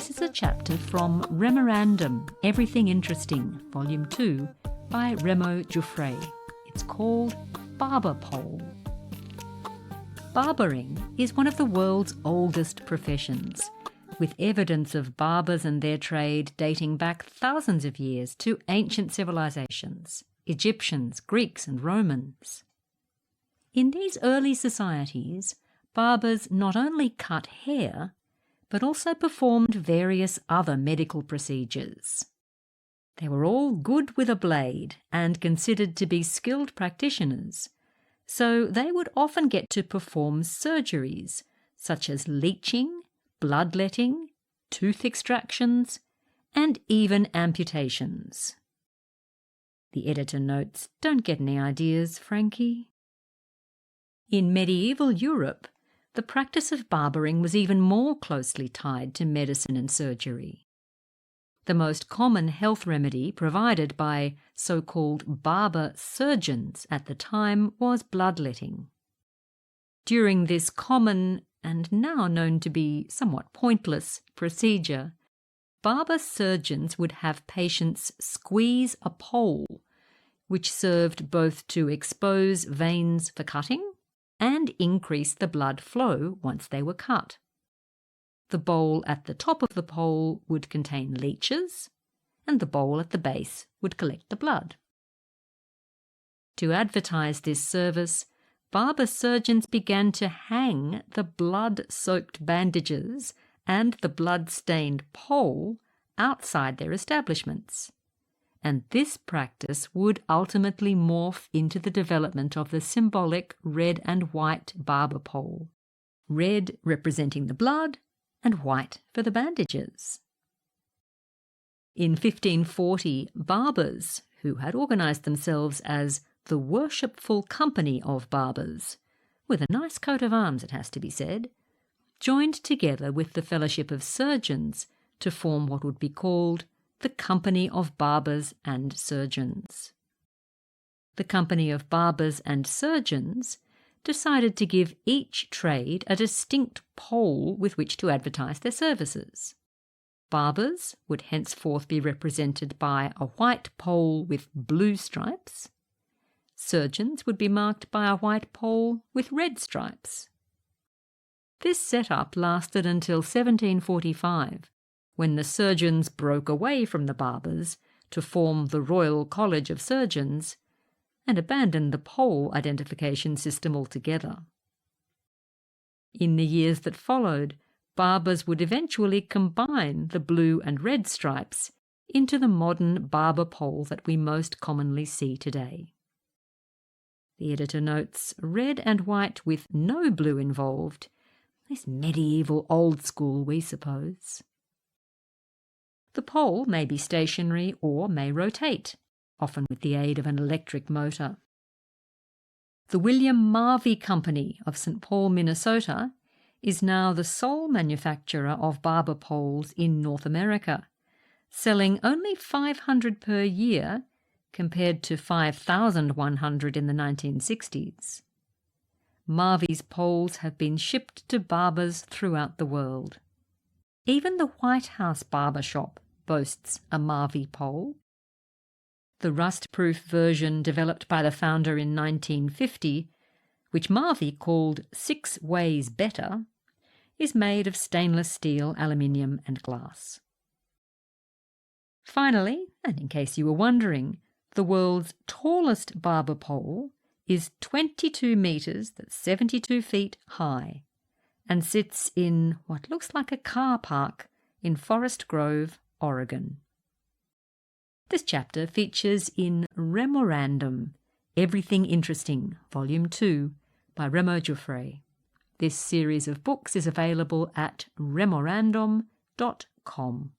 This is a chapter from REMORANDOM Everything Interesting Volume 2 by REMO Giuffré. It's called Barber Pole. Barbering is one of the world's oldest professions, with evidence of barbers and their trade dating back thousands of years to ancient civilizations, Egyptians, Greeks and Romans. In these early societies, barbers not only cut hair, but also performed various other medical procedures. They were all good with a blade and considered to be skilled practitioners, so they would often get to perform surgeries such as leeching, bloodletting, tooth extractions, and even amputations. The editor notes, "Don't get any ideas, Frankie." In medieval Europe, the practice of barbering was even more closely tied to medicine and surgery. The most common health remedy provided by so-called barber surgeons at the time was bloodletting. During this common, and now known to be somewhat pointless, procedure, barber surgeons would have patients squeeze a pole, which served both to expose veins for cutting and increase the blood flow once they were cut. The bowl at the top of the pole would contain leeches, and the bowl at the base would collect the blood. To advertise this service, barber surgeons began to hang the blood-soaked bandages and the blood-stained pole outside their establishments, and this practice would ultimately morph into the development of the symbolic red and white barber pole, red representing the blood and white for the bandages. In 1540, barbers, who had organised themselves as the Worshipful Company of Barbers, with a nice coat of arms it has to be said, joined together with the Fellowship of Surgeons to form what would be called the Company of Barbers and Surgeons. The Company of Barbers and Surgeons decided to give each trade a distinct pole with which to advertise their services. Barbers would henceforth be represented by a white pole with blue stripes. Surgeons would be marked by a white pole with red stripes. This setup lasted until 1745, when the surgeons broke away from the barbers to form the Royal College of Surgeons and abandoned the pole identification system altogether. In the years that followed, barbers would eventually combine the blue and red stripes into the modern barber pole that we most commonly see today. The editor notes, red and white with no blue involved. This medieval old school, we suppose. The pole may be stationary or may rotate, often with the aid of an electric motor. The William Marvey Company of St. Paul, Minnesota, is now the sole manufacturer of barber poles in North America, selling only 500 per year compared to 5,100 in the 1960s. Marvey's poles have been shipped to barbers throughout the world. Even the White House barber shop boasts a Marvey pole. The rust-proof version developed by the founder in 1950, which Marvey called 6 ways better, is made of stainless steel, aluminium and glass. Finally, and in case you were wondering, the world's tallest barber pole is 22 metres, that's 72 feet high, and sits in what looks like a car park in Forest Grove, Oregon. This chapter features in REMORANDOM Everything Interesting Volume 2 by REMO Giuffré. This series of books is available at remorandom.com.